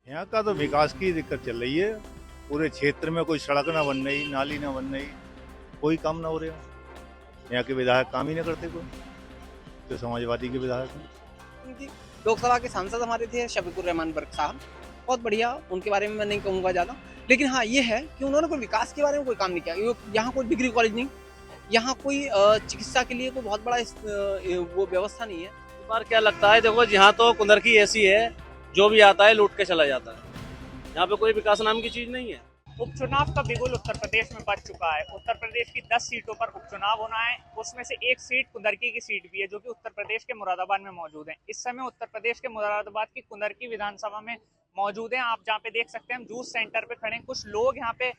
यहाँ का तो विकास की दिक्कत चल रही है। पूरे क्षेत्र में कोई सड़क ना बन रही, नाली ना बन रही, कोई काम ना हो रहा। यहाँ के विधायक काम ही नहीं करते कोई, जो समाजवादी के विधायक हैं। उनकी लोकसभा के सांसद हमारे थे शफीकुर रहमान बर्क साहब, बहुत बढ़िया। उनके बारे में मैं नहीं कहूँगा ज़्यादा, लेकिन हाँ ये है कि उन्होंने कोई विकास के बारे में कोई काम नहीं किया। यहाँ कोई डिग्री कॉलेज नहीं, यहाँ कोई चिकित्सा के लिए कोई बहुत बड़ा वो व्यवस्था नहीं है। इस बार क्या लगता है, देखो यहाँ तो कुंदरकी ऐसी है, जो भी आता है लूट के चला जाता है। यहाँ पे कोई विकास नाम की चीज नहीं है। उपचुनाव का बिगुल उत्तर प्रदेश में बच चुका है। उत्तर प्रदेश की 10 सीटों पर उपचुनाव होना है। उसमें से एक सीट कुंदरकी की सीट भी है, जो कि उत्तर प्रदेश के मुरादाबाद में मौजूद है। इस समय उत्तर प्रदेश के मुरादाबाद की कुंदरकी विधानसभा में मौजूद हैं। आप जहाँ पे देख सकते हैं, हम जूस सेंटर पे खड़े हैं। कुछ लोग यहाँ पे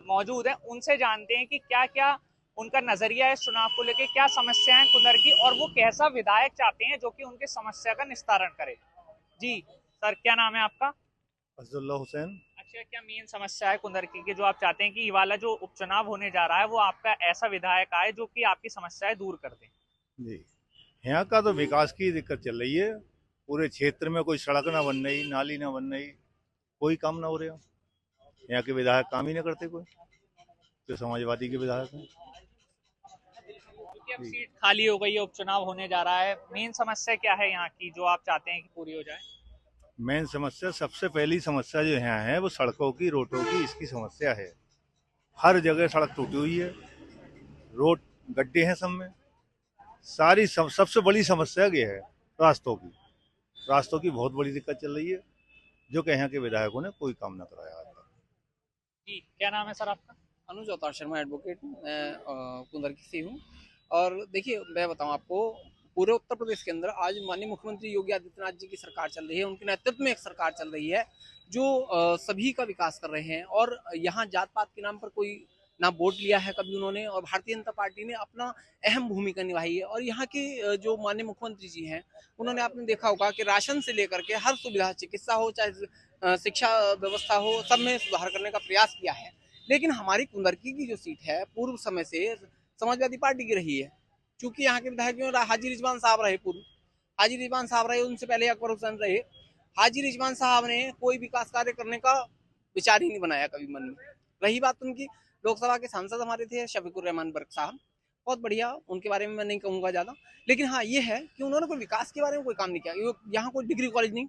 मौजूद हैं, उनसे जानते हैं कि क्या क्या उनका नजरिया है इस चुनाव को लेकर, क्या समस्याएं कुंदरकी, और वो कैसा विधायक चाहते हैं जो कि उनकी समस्या का निस्तारण करे। जी सर, क्या नाम है आपका? फजलुल्लाह हुसैन। अच्छा, क्या मेन समस्या है कुंदरकी की जो आप चाहते हैं कि ये वाला जो उपचुनाव होने जा रहा है वो आपका ऐसा विधायक आए जो कि आपकी समस्याएं दूर कर दे? जी, यहाँ का तो विकास की दिक्कत चल रही है। पूरे क्षेत्र में कोई सड़क ना बन रही, नाली ना बन रही, कोई काम ना हो रहा। यहाँ के विधायक काम ही नहीं करते कोई, जो समाजवादी के विधायक हैं। क्योंकि अब सीट खाली हो गई है, उपचुनाव होने जा रहा है, मेन समस्या क्या है यहाँ की जो आप चाहते हैं कि पूरी हो जाए? मेन समस्या, सबसे पहली समस्या जो यहाँ है वो सड़कों की, रोडों की, इसकी समस्या है। हर जगह सड़क टूटी हुई है, रोड गड्ढे हैं सब में। सबसे बड़ी समस्या ये है रास्तों की। रास्तों की बहुत बड़ी दिक्कत चल रही है, जो कि यहाँ के विधायकों ने कोई काम न कराया आज तक। जी, क्या नाम है सर आपका? अनुज अवतार शर्मा एडवोकेट, मैं कुंदरकी से हूँ। और देखिए, मैं बताऊँ आपको, पूरे उत्तर प्रदेश के अंदर आज माननीय मुख्यमंत्री योगी आदित्यनाथ जी की सरकार चल रही है। उनके नेतृत्व में एक सरकार चल रही है जो सभी का विकास कर रहे हैं। और यहाँ जात पात के नाम पर कोई ना वोट लिया है कभी उन्होंने, और भारतीय जनता पार्टी ने अपना अहम भूमिका निभाई है। और यहाँ के जो माननीय मुख्यमंत्री जी हैं, उन्होंने, आपने देखा होगा कि राशन से लेकर के हर सुविधा, चिकित्सा हो चाहे शिक्षा व्यवस्था हो, सब में सुधार करने का प्रयास किया है। लेकिन हमारी कुंदरकी की जो सीट है, पूर्व समय से समाजवादी पार्टी की रही है। चूंकि यहाँ के विधायक हाजी रिजवान साहब रहे, पूर्व हाजी रिजवान साहब रहे, उनसे पहले अकबर हुसैन रहे। हाजी रिजवान साहब ने कोई विकास कार्य करने का विचार ही नहीं बनाया कभी मन में। रही बात उनकी, लोकसभा के सांसद हमारे थे शफीकुर रहमान बर्क साहब, बहुत बढ़िया। उनके बारे में मैं नहीं कहूँगा ज़्यादा, लेकिन हाँ ये है कि उन्होंने कोई विकास के बारे में कोई काम नहीं किया। यहाँ कोई डिग्री कॉलेज नहीं,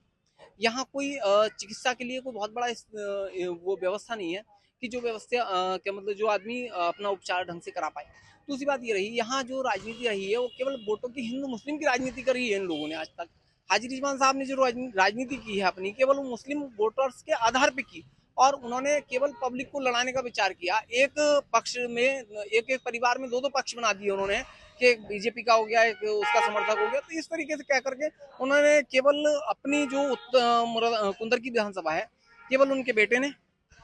यहाँ कोई चिकित्सा के लिए कोई बहुत बड़ा वो व्यवस्था नहीं है कि जो व्यवस्था क्या मतलब जो आदमी अपना उपचार ढंग से करा पाए। दूसरी बात ये रही, यहाँ जो राजनीति रही है वो केवल वोटों की, हिंदू मुस्लिम की राजनीति करी है इन लोगों ने आज तक। हाजी रिजवान साहब ने जो राजनीति की है अपनी, केवल मुस्लिम वोटर्स के आधार पर की। और उन्होंने केवल पब्लिक को लड़ाने का विचार किया। एक पक्ष में, एक एक परिवार में दो दो पक्ष बना दिए उन्होंने, कि एक बीजेपी का हो गया, एक उसका समर्थक हो गया। तो इस तरीके से कह करके उन्होंने केवल अपनी जो कुंदरकी विधानसभा है, केवल उनके बेटे ने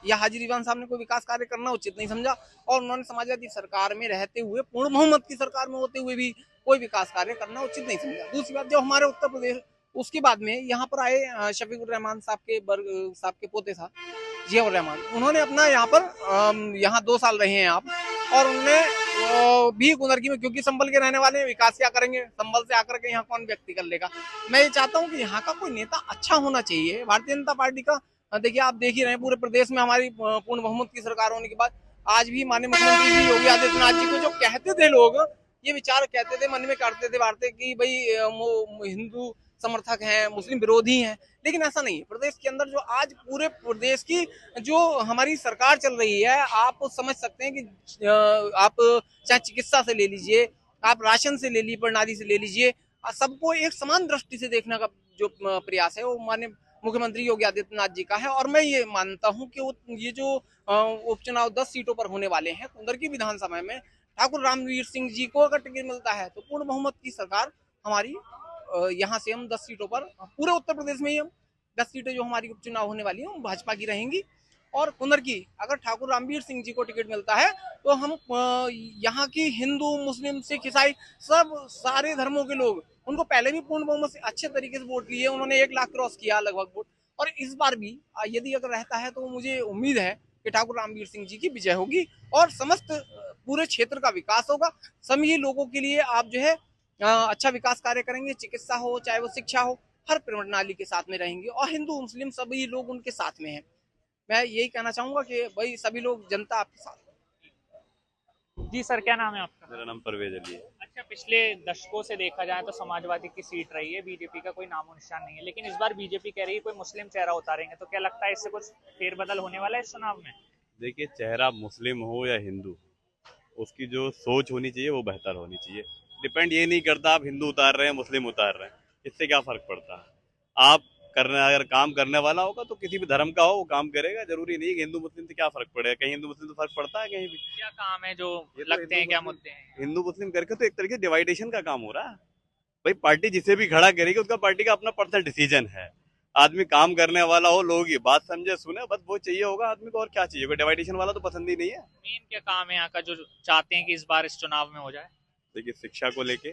या हाजी रिजवान साहब ने कोई विकास कार्य करना उचित नहीं समझा। और उन्होंने समाजवादी सरकार में रहते हुए, पूर्ण बहुमत की सरकार में होते हुए भी कोई विकास कार्य करना उचित नहीं समझा। दूसरी बात, जो हमारे उत्तर प्रदेश, उसके बाद में यहाँ पर आए शफीकुर रहमान साहब के साहब के पोते था जियाउर रहमान। उन्होंने अपना यहाँ पर यहाँ 2 साल रहे हैं आप, और उनने भी कुंदरकी में, क्योंकि संभल के रहने वाले, विकास क्या करेंगे, संभल से आकर के यहाँ कौन व्यक्ति कर लेगा। मैं ये चाहता हूँ कि यहाँ का कोई नेता अच्छा होना चाहिए। भारतीय जनता पार्टी का देखिए, आप देख ही रहे हैं, पूरे प्रदेश में हमारी पूर्ण बहुमत की सरकार होने के बाद आज भी माननीय मुख्यमंत्री जी योगी आदित्यनाथ जी को जो कहते थे लोग, ये विचार कहते थे, मन में करते थे वार्ते की भाई हिंदू समर्थक हैं, मुस्लिम विरोधी हैं, लेकिन ऐसा नहीं है। प्रदेश के अंदर जो आज पूरे प्रदेश की जो हमारी सरकार चल रही है, आप समझ सकते हैं कि आप चाहे चिकित्सा से ले लीजिए, आप राशन से ले लीजिए, प्रणाली से ले लीजिए, सबको एक समान दृष्टि से देखने का जो प्रयास है वो माननीय मुख्यमंत्री योगी आदित्यनाथ जी का है। और मैं ये मानता हूँ कि ये जो उपचुनाव 10 सीटों पर होने वाले हैं कुंदरकी विधानसभा में, ठाकुर रामवीर सिंह जी को अगर टिकट मिलता है तो पूर्ण बहुमत की सरकार हमारी, यहाँ से हम 10 सीटों पर, पूरे उत्तर प्रदेश में ही हम 10 सीटें जो हमारी उपचुनाव होने वाली हैं भाजपा की रहेंगी। और कुंदरकी, अगर ठाकुर रामवीर सिंह जी को टिकट मिलता है तो हम यहाँ की हिंदू, मुस्लिम, सिख, ईसाई, सब सारे धर्मों के लोग, उनको पहले भी पूर्ण बहुमत से अच्छे तरीके से वोट लिए, उन्होंने 1 लाख क्रॉस किया लगभग वोट। और इस बार भी यदि अगर रहता है तो मुझे उम्मीद है कि ठाकुर रामवीर सिंह जी की विजय होगी और समस्त पूरे क्षेत्र का विकास होगा। सभी लोगों के लिए आप जो है अच्छा विकास कार्य करेंगे, चिकित्सा हो चाहे वो शिक्षा हो, हर प्रणाली के साथ में रहेंगे और हिंदू मुस्लिम सभी लोग उनके साथ में हैं। मैं यही कहना चाहूंगा कि भाई सभी लोग, जनता आपके साथ। जी सर, क्या नाम है आपका? मेरा नाम परवेज अली है। अच्छा, पिछले दशकों से देखा जाए तो समाजवादी की सीट रही है, बीजेपी का कोई नामो निशान नहीं है, लेकिन इस बार बीजेपी कह रही है कोई मुस्लिम चेहरा उतारेंगे, तो क्या लगता है इससे कुछ फेरबदल होने वाला है इस चुनाव में? देखिए, चेहरा मुस्लिम हो या हिंदू, उसकी जो सोच होनी चाहिए वो बेहतर होनी चाहिए। डिपेंड ये नहीं करता आप हिंदू उतार रहे हैं मुस्लिम उतार रहे हैं, इससे क्या फर्क पड़ता है। आप अगर काम करने वाला होगा तो किसी भी धर्म का हो वो काम करेगा। जरूरी नहीं है कि हिंदू मुस्लिम से क्या फर्क पड़ेगा, कहीं हिंदू मुस्लिम से फर्क पड़ता है कहीं भी। क्या काम है जो ये तो लगते हैं, क्या मुद्दे हैं? हिंदू मुस्लिम करके तो एक तरीके से डिवाइडेशन का काम हो रहा है। भाई पार्टी जिसे भी खड़ा करेगी उसका पार्टी का अपना पर्सनल डिसीजन है। आदमी काम करने वाला हो, लोग ये बात समझे सुने, बस वो चाहिए होगा आदमी को, और क्या चाहिए। कोई डिवाइडेशन वाला तो पसंद ही नहीं है। मेन क्या काम है यहाँ का जो चाहते हैं कि इस बार इस चुनाव में हो जाए? देखिए, शिक्षा को लेके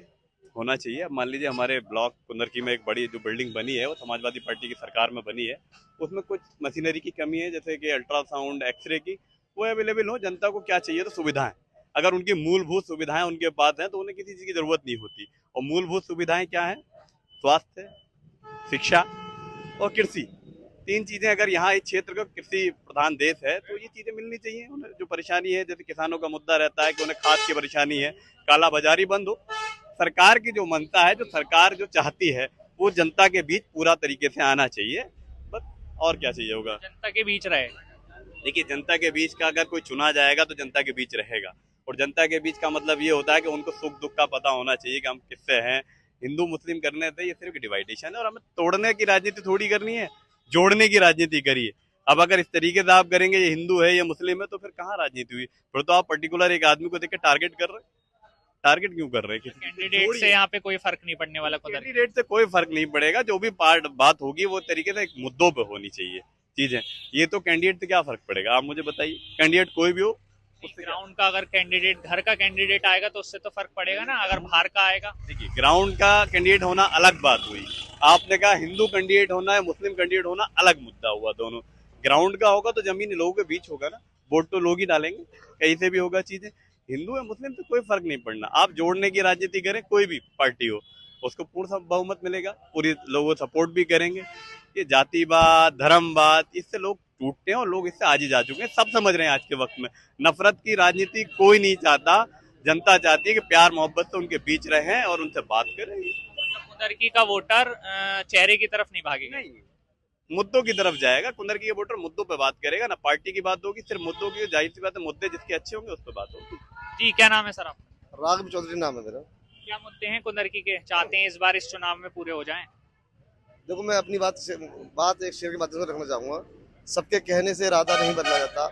होना चाहिए। अब मान लीजिए हमारे ब्लॉक कुंदरकी में एक बड़ी जो बिल्डिंग बनी है वो समाजवादी पार्टी की सरकार में बनी है, उसमें कुछ मशीनरी की कमी है, जैसे कि अल्ट्रासाउंड, एक्सरे की, वो अवेलेबल हो। जनता को क्या चाहिए तो सुविधाएं, अगर उनकी मूलभूत सुविधाएं उनके पास हैं तो उन्हें किसी चीज़ की जरूरत नहीं होती। और मूलभूत सुविधाएं क्या है? स्वास्थ्य, शिक्षा और कृषि। तीन चीजें अगर यहाँ इस क्षेत्र का कृषि प्रधान देश है तो ये चीजें मिलनी चाहिए। उन्हें जो परेशानी है, जैसे किसानों का मुद्दा रहता है कि उन्हें खाद की परेशानी है, काला बाजारी बंद हो। सरकार की जो मनता है, जो सरकार जो चाहती है, वो जनता के बीच पूरा तरीके से आना चाहिए, बस। और क्या चाहिए होगा? जनता के बीच रहे। देखिए, जनता के बीच का अगर कोई चुना जाएगा तो जनता के बीच रहेगा, और जनता के बीच का मतलब ये होता है कि उनको सुख दुख का पता होना चाहिए कि हम किससे हैं। हिंदू मुस्लिम करने से ये सिर्फ डिवाइडेशन है, और हमें तोड़ने की राजनीति थोड़ी करनी है, जोड़ने की राजनीति करिए। अब अगर इस तरीके से आप करेंगे ये हिंदू है ये मुस्लिम है, तो फिर कहाँ राजनीति हुई? फिर तो आप पर्टिकुलर एक आदमी को देख के टारगेट कर रहे हैं। टारगेट क्यों कर रहे हैं? कैंडिडेट से यहाँ पे कोई फर्क नहीं पड़ने वाला? कैंडिडेट से कोई फर्क नहीं पड़ेगा, जो भी बात होगी वो तरीके से एक मुद्दों पे होनी चाहिए चीजें। ये तो कैंडिडेट से क्या फर्क पड़ेगा, आप मुझे बताइए। कैंडिडेट कोई भी हो, ग्राउंड का अगर कैंडिडेट, घर का कैंडिडेट आएगा तो उससे तो फर्क पड़ेगा ना, अगर बाहर का आएगा। देखिए, ग्राउंड का कैंडिडेट होना अलग बात हुई। आपने कहा हिंदू कैंडिडेट होना है, मुस्लिम कैंडिडेट होना, अलग मुद्दा हुआ। दोनों ग्राउंड का होगा तो जमीन लोगों के बीच होगा ना, वोट तो लोग ही डालेंगे, कहीं से भी होगा चीजें। हिंदू है मुस्लिम से कोई फर्क नहीं पड़ना। आप जोड़ने की राजनीति करें, कोई भी पार्टी हो, उसको पूर्ण बहुमत मिलेगा, पूरी लोग सपोर्ट भी करेंगे। ये जातिवाद, धर्मवाद, इससे लोग टूटते हैं और लोग इससे आज ही जा चुके हैं। सब समझ रहे हैं आज के वक्त में नफरत की राजनीति कोई नहीं चाहता। जनता चाहती है कि प्यार मोहब्बत से उनके बीच रहें और उनसे बात करें। कुंदरकी का वोटर चेहरे की तरफ नहीं भागेगा, नहीं, मुद्दों की तरफ जाएगा। कुंदरकी के वोटर मुद्दों पे बात करेगा ना, पार्टी की बात होगी, सिर्फ मुद्दों की। जाहिर सी बात है, मुद्दे जिसके अच्छे होंगे उस पर बात होगी। जी, क्या नाम है सर आपका? राघव चौधरी नाम है मेरा। क्या मुद्दे हैं कुंदरकी के, चाहते हैं इस बार इस चुनाव में पूरे हो जाएं? देखो, मैं अपनी बात एक शेर के माध्यम से रखना चाहूँगा। सबके कहने से इरादा नहीं बदला जाता,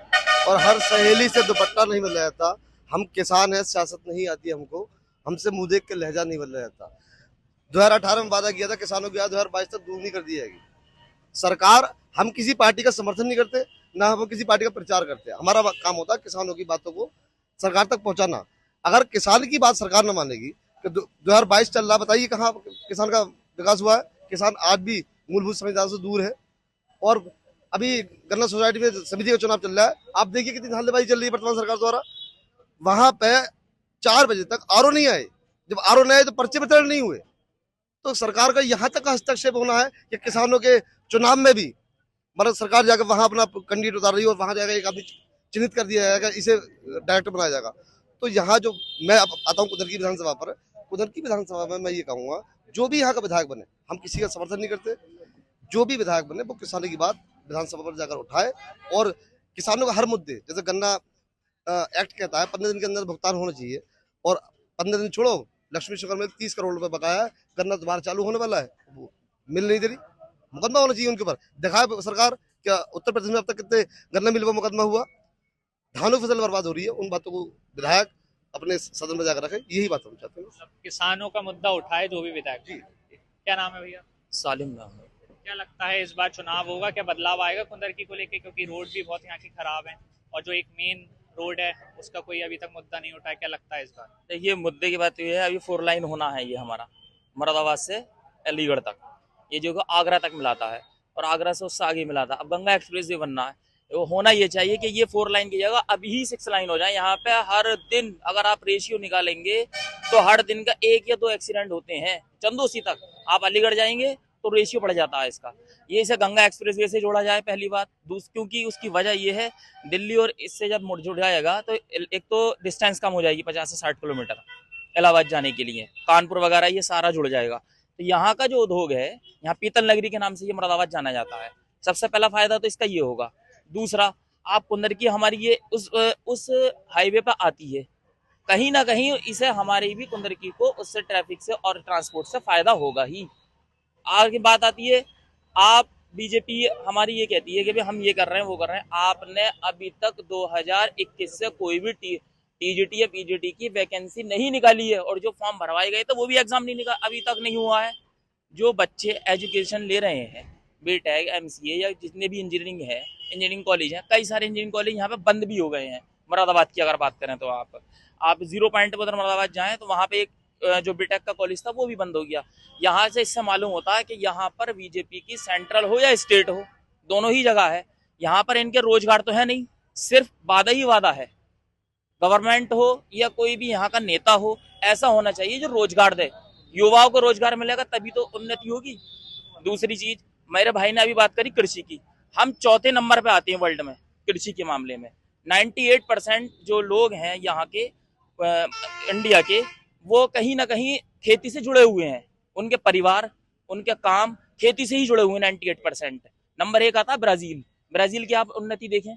और हर सहेली से दुपट्टा नहीं बदला जाता। हम किसान हैं, सियासत नहीं आती हमको, हमसे मुंह देख के लहजा नहीं बदला जाता। 2018 में वादा किया था किसानों की, 2022 तक दूर नहीं कर दी जाएगी सरकार। हम किसी पार्टी का समर्थन नहीं करते, ना हम किसी पार्टी का प्रचार करते। हमारा काम होता है किसानों की बातों को सरकार तक पहुंचाना। अगर किसान की बात सरकार न मानेगी कि 2022 चल रहा, बताइए कहाँ किसान का विकास हुआ है? किसान आज भी मूलभूत संविधान से दूर है। और अभी गन्ना सोसाइटी में समिति का चुनाव चल रहा है, आप देखिए कितनी धांधलीबाजी चल रही है वर्तमान सरकार द्वारा। वहां पे 4 बजे तक आरओ नहीं आए, जब आरओ नहीं आए तो पर्चे वितरण नहीं हुए। तो सरकार का यहाँ तक हस्तक्षेप होना है कि किसानों के चुनाव में भी मतलब सरकार जाकर वहां अपना कैंडिडेट उतार रही है, और वहां जाकर एक आदमी चिन्हित कर दिया जाएगा, इसे डायरेक्टर बनाया जाएगा। तो यहाँ जो मैं आता हूँ कुंदरकी विधानसभा पर, कुंदरकी विधानसभा में मैं ये कहूँगा, जो भी यहाँ का विधायक बने, हम किसी का समर्थन नहीं करते, जो भी विधायक बने वो किसानों की बात विधानसभा पर जाकर उठाए, और किसानों का हर मुद्दे, जैसे गन्ना एक्ट कहता है 15 दिन के अंदर भुगतान होना चाहिए, और 15 दिन छोड़ो, लक्ष्मी शुगर में 30 करोड़ रुपए बकाया है, गन्ना दोबारा चालू होने वाला है, वो मिल नहीं दे रही। मुकदमा होना चाहिए उनके ऊपर, दिखाए सरकार। क्या उत्तर प्रदेश में अब तक कितने गन्ना मिल पर मुकदमा हुआ? धानों की फसल बर्बाद हो रही है, उन बातों को विधायक अपने सदन में जाकर रखे, यही बात हम चाहते हैं। किसानों का मुद्दा उठाए जो भी विधायक। जी, क्या नाम है भैया? सालिम नाम है। क्या लगता है इस बार चुनाव होगा, क्या बदलाव आएगा कुंदरकी को लेके, क्योंकि रोड भी बहुत यहाँ की खराब है, और जो एक मेन रोड है उसका कोई अभी तक मुद्दा नहीं उठा है? क्या लगता है इस बार? देखिए, मुद्दे की बात ये है, अभी 4 लाइन होना है, ये हमारा मुरादाबाद से अलीगढ़ तक, ये जो आगरा तक मिलाता है, और आगरा से उससे आगे मिलाता है। अब गंगा एक्सप्रेस भी बनना है, वो होना ये चाहिए कि ये 4 लाइन की जगह अभी 6 लाइन हो जाए। यहाँ पे हर दिन अगर आप रेशियो निकालेंगे तो हर दिन का 1 या 2 एक्सीडेंट होते हैं। चंदोसी तक आप अलीगढ़ जाएंगे तो रेशियो बढ़ जाता है इसका। ये इसे गंगा एक्सप्रेसवे से जोड़ा जाए पहली बात, क्योंकि उसकी वजह ये है दिल्ली और इससे जब जुड़ जाएगा तो एक तो डिस्टेंस कम हो जाएगी 50 से 60 किलोमीटर इलाहाबाद जाने के लिए, कानपुर वगैरह ये सारा जुड़ जाएगा। तो यहाँ का जो उद्योग है, यहाँ पीतल नगरी के नाम से ये मुरादाबाद जाना जाता है, सबसे पहला फायदा तो इसका ये होगा। दूसरा, आप कुंदरकी हमारी ये उस हाईवे पर आती है, कहीं ना कहीं इसे हमारी भी कुंदरकी को उससे ट्रैफिक से और ट्रांसपोर्ट से फायदा होगा ही। आगे बात आती है, आप बीजेपी हमारी ये कहती है कि भाई हम ये कर रहे हैं वो कर रहे हैं। आपने अभी तक 2021 से कोई भी टीजीटी या पीजीटी की वैकेंसी नहीं निकाली है, और जो फॉर्म भरवाए गए तो वो भी एग्जाम नहीं अभी तक नहीं हुआ है। जो बच्चे एजुकेशन ले रहे हैं, बीटेक, एमसीए या जितने भी इंजीनियरिंग कॉलेज हैं, कई सारे इंजीनियरिंग कॉलेज यहाँ पे बंद भी हो गए हैं। मुरादाबाद की अगर बात करें तो आप 0 पॉइंट पर मुरादाबाद जाएं तो वहाँ पे एक जो बीटेक का कॉलेज था वो भी बंद हो गया। यहाँ से इससे मालूम होता है कि यहाँ पर बीजेपी की सेंट्रल हो या स्टेट हो, दोनों ही जगह है। यहाँ पर इनके रोजगार तो है नहीं, सिर्फ वादा ही वादा है। गवर्नमेंट हो या कोई भी यहाँ का नेता हो, ऐसा होना चाहिए जो रोजगार दे। युवाओं को रोजगार मिलेगा तभी तो उन्नति होगी। दूसरी चीज, मेरे भाई ने अभी बात करी कृषि की, हम 4थे नंबर पे आते हैं वर्ल्ड में कृषि के मामले में। 98% जो लोग हैं यहाँ के इंडिया के, वो कहीं ना कहीं खेती से जुड़े हुए हैं। उनके परिवार, उनके काम खेती से ही जुड़े हुए हैं 98%। नंबर 1 आता है ब्राजील की आप उन्नति देखें,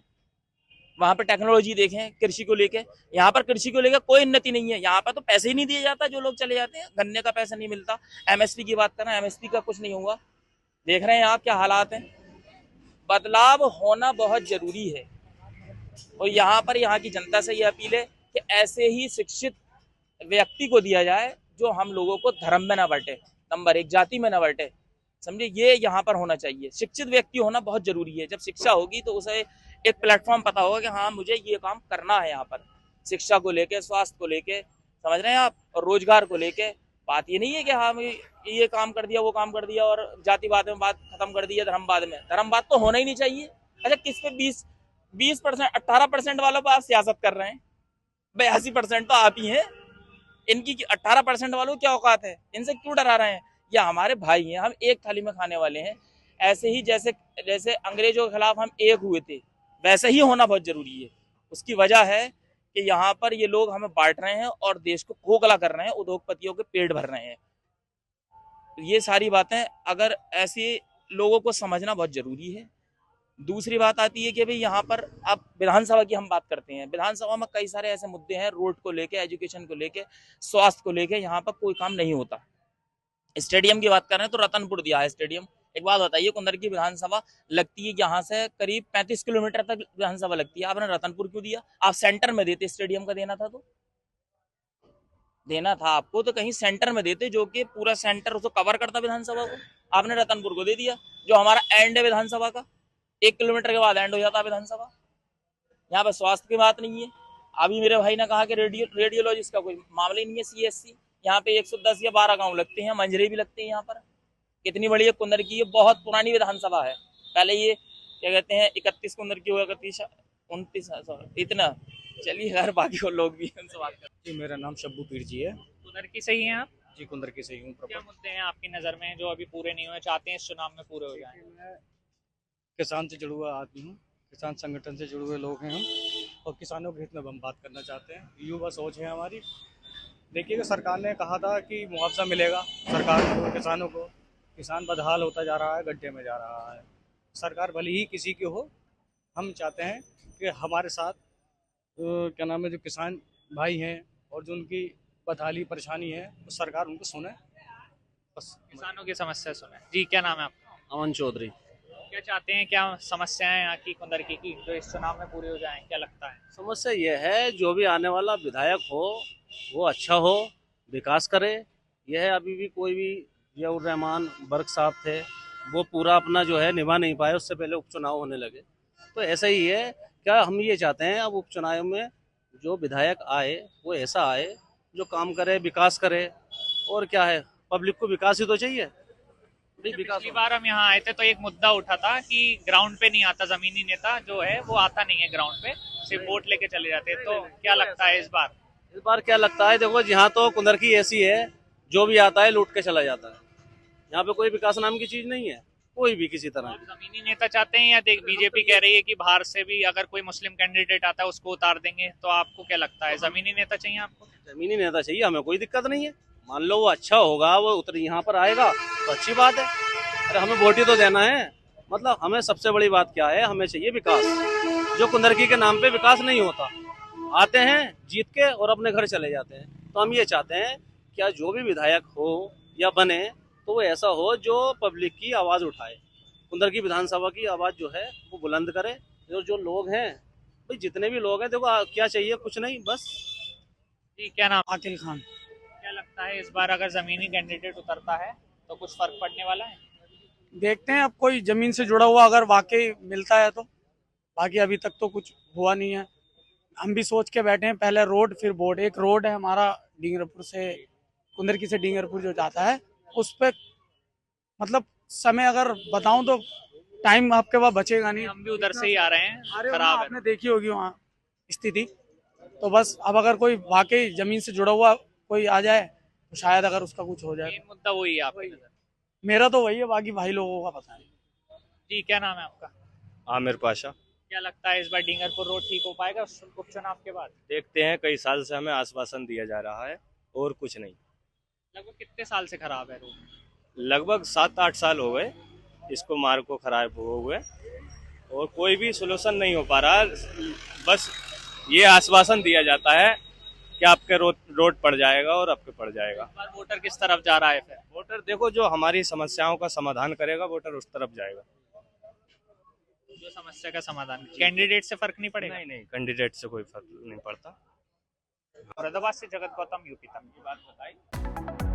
वहां पर टेक्नोलॉजी देखें कृषि को लेके। यहाँ पर कृषि को लेकर कोई उन्नति नहीं है। यहाँ पर तो पैसे ही नहीं दिया जाता, जो लोग चले जाते हैं गन्ने का पैसा नहीं मिलता। एमएसपी की बात करें, एमएसपी का कुछ नहीं हुआ। देख रहे हैं आप क्या हालात हैं। बदलाव होना बहुत जरूरी है, और यहाँ पर यहाँ की जनता से ये अपील है कि ऐसे ही शिक्षित व्यक्ति को दिया जाए जो हम लोगों को धर्म में ना बांटे, नंबर 1 जाति में ना बांटे, समझे। ये यहाँ पर होना चाहिए। शिक्षित व्यक्ति होना बहुत जरूरी है। जब शिक्षा होगी तो उसे एक प्लेटफॉर्म पता होगा कि हाँ मुझे ये काम करना है। यहाँ पर शिक्षा को लेके, स्वास्थ्य को लेके, समझ रहे हैं आप, और रोजगार को लेके। बात ये नहीं है कि हाँ ये काम कर दिया वो काम कर दिया और जातिवाद में बात खत्म कर दी है, धर्मवाद में। धर्मवाद तो होना ही नहीं चाहिए। अच्छा, किस पे 20% 18% वालों पर आप सियासत कर रहे हैं, 82% तो आप ही हैं। इनकी 18% वालों की क्या औकात है, इनसे क्यों डरा रहे हैं। ये हमारे भाई हैं, हम एक थाली में खाने वाले हैं। ऐसे ही जैसे अंग्रेजों के खिलाफ हम एक हुए थे, वैसे ही होना बहुत जरूरी है। उसकी वजह है कि यहाँ पर ये लोग हमें बांट रहे हैं और देश को खोखला कर रहे हैं, उद्योगपतियों के पेट भर रहे हैं। ये सारी बातें अगर ऐसे लोगों को समझना बहुत जरूरी है। दूसरी बात आती है कि भाई यहाँ पर अब विधानसभा की हम बात करते हैं। विधानसभा में कई सारे ऐसे मुद्दे हैं, रोड को लेके, एजुकेशन को लेके, स्वास्थ्य को लेके, यहाँ पर कोई काम नहीं होता। स्टेडियम की बात कर रहे हैं तो रतनपुर दिया है स्टेडियम। एक बात बताइए, कुंदरकी विधानसभा लगती है यहाँ से करीब 35 किलोमीटर तक विधानसभा लगती है, आपने रतनपुर क्यों दिया। आप सेंटर में देते, स्टेडियम का देना था तो देना था आपको, तो कहीं सेंटर में देते जो कि पूरा सेंटर उसको कवर करता विधानसभा को। आपने रतनपुर को दे दिया जो हमारा एंड है विधानसभा का, 1 किलोमीटर के बाद एंड हो जाता है विधानसभा। यहाँ पर स्वास्थ्य की बात नहीं है। अभी मेरे भाई ने कहा कि रेडियोलॉजिस्ट का कोई मामला ही नहीं है। CSC यहाँ पे 110 या 12 गाँव लगते हैं, मंजरे भी लगते हैं। यहाँ पर कितनी बड़ी है कुंदरकी, ये बहुत पुरानी विधानसभा है। पहले ये क्या कहते हैं 31 कुंदरकी हुआ, 29 इतना। चलिए यार, बाकी वो लोग भी उनसे बात करते। जी, मेरा नाम शब्बू पीर जी है। कुंदरकी से ही हैं आप? जी, कुंदरकी से ही हूँ। क्या मुद्दे हैं आपकी नजर में जो अभी पूरे नहीं हुए, चाहते हैं इस चुनाव में पूरे हो जाएं? मैं किसान से जुड़ा हुआ आदमी हूँ, किसान संगठन से जुड़े हुए लोग हैं हम, और किसानों के हित में हम बात करना चाहते हैं। युवा सोच है हमारी। देखिएगा, सरकार ने कहा था कि मुआवजा मिलेगा सरकार को, किसानों को। किसान बदहाल होता जा रहा है, गड्ढे में जा रहा है। सरकार भले ही किसी की हो, हम चाहते हैं कि हमारे साथ क्या नाम है, जो किसान भाई हैं और जो उनकी बदहाली परेशानी है, तो सरकार उनको सुने, बस। किसानों की समस्या सुने। जी, क्या नाम है आपका? अमन चौधरी। क्या चाहते हैं, क्या समस्याएं यहाँ की कुंदरकी की जो इस चुनाव में पूरी हो जाएं, क्या लगता है? समस्या यह है, जो भी आने वाला विधायक हो वो अच्छा हो, विकास करे। यह है, अभी भी कोई भी जियाउर रहमान बर्क साहब थे, वो पूरा अपना जो है निभा नहीं पाए, उससे पहले उपचुनाव होने लगे। तो ऐसा ही है। क्या हम ये चाहते हैं, अब उपचुनाव में जो विधायक आए वो ऐसा आए जो काम करे, विकास करे। और क्या है, पब्लिक को विकास ही तो चाहिए। पिछली बार हम यहाँ आए थे तो एक मुद्दा उठा था कि ग्राउंड पे नहीं आता, जमीनी नेता जो है वो आता नहीं है ग्राउंड पे, सिर्फ वोट लेके चले जाते हैं। तो क्या लगता है इस बार क्या लगता है? देखो, यहाँ तो कुंदरकी ऐसी है, जो भी आता है लूट के चला जाता है। यहाँ पे कोई विकास नाम की चीज नहीं है, कोई भी किसी तरह की। जमीनी नेता चाहते हैं या बीजेपी कह रही है कि बाहर से भी अगर कोई मुस्लिम कैंडिडेट आता है उसको उतार देंगे, तो आपको क्या लगता है जमीनी नेता चाहिए आपको? जमीनी नेता चाहिए, हमें कोई दिक्कत नहीं है। मान लो वो अच्छा होगा, वो उतर यहाँ पर आएगा तो अच्छी बात है। अरे हमें वोट ही तो देना है। मतलब हमें सबसे बड़ी बात क्या है, हमें चाहिए विकास। जो कुंदरकी के नाम पे विकास नहीं होता, आते हैं जीत के और अपने घर चले जाते हैं। तो हम ये चाहते हैं क्या जो भी विधायक हो या बने तो वो ऐसा हो जो पब्लिक की आवाज उठाए, कुंदरकी विधानसभा की आवाज जो है वो बुलंद करे। जो लोग हैं भाई, जितने भी लोग हैं, देखो क्या चाहिए, कुछ नहीं, बस। जी, क्या नाम? आकिल खान। क्या लगता है इस बार अगर जमीनी कैंडिडेट उतरता है तो कुछ फर्क पड़ने वाला है? देखते हैं, अब कोई जमीन से जुड़ा हुआ अगर वाकई मिलता है तो। बाकी अभी तक तो कुछ हुआ नहीं है। हम भी सोच के बैठे हैं, पहले रोड फिर बोर्ड। एक रोड है हमारा डींगरपुर से, कुंदरकी से डींगरपुर जो जाता है, उस पे मतलब समय अगर बताऊं तो टाइम आपके पास बचेगा नहीं। हम भी उधर से ही आ रहे हैं, अरे खराब है। आपने देखी होगी वहाँ स्थिति। तो बस अब अगर कोई वाकई जमीन से जुड़ा हुआ कोई आ जाए तो शायद अगर उसका कुछ हो जाए। मेन मुद्दा वही है आपकी नजर? मेरा तो वही है, बाकी भाई लोगों का पता नहीं। जी, क्या नाम है आपका? आमिर पाशा। क्या लगता है इस बार डींगरपुर रोड ठीक हो पाएगा उपचुनाव के बाद? देखते हैं, कई साल से हमें आश्वासन दिया जा रहा है और कुछ नहीं। लगभग कितने साल से खराब है रोड? लगभग 7-8 साल हो गए इसको मार्ग को खराब हुए और कोई भी सोल्यूशन नहीं हो पा रहा। बस ये आश्वासन दिया जाता है कि आपके रोड पड़ जाएगा और आपके पड़ जाएगा। इस बार वोटर किस तरफ जा रहा है फिर? वोटर देखो, जो हमारी समस्याओं का समाधान करेगा वोटर उस तरफ जाएगा। जो समस्या का समाधान, कैंडिडेट से फर्क नहीं पड़ेगा? नहीं नहीं, कैंडिडेट से कोई फर्क नहीं पड़ता। मुरादाबाद से जगत गौतम, यूपी तक। की बात बताई।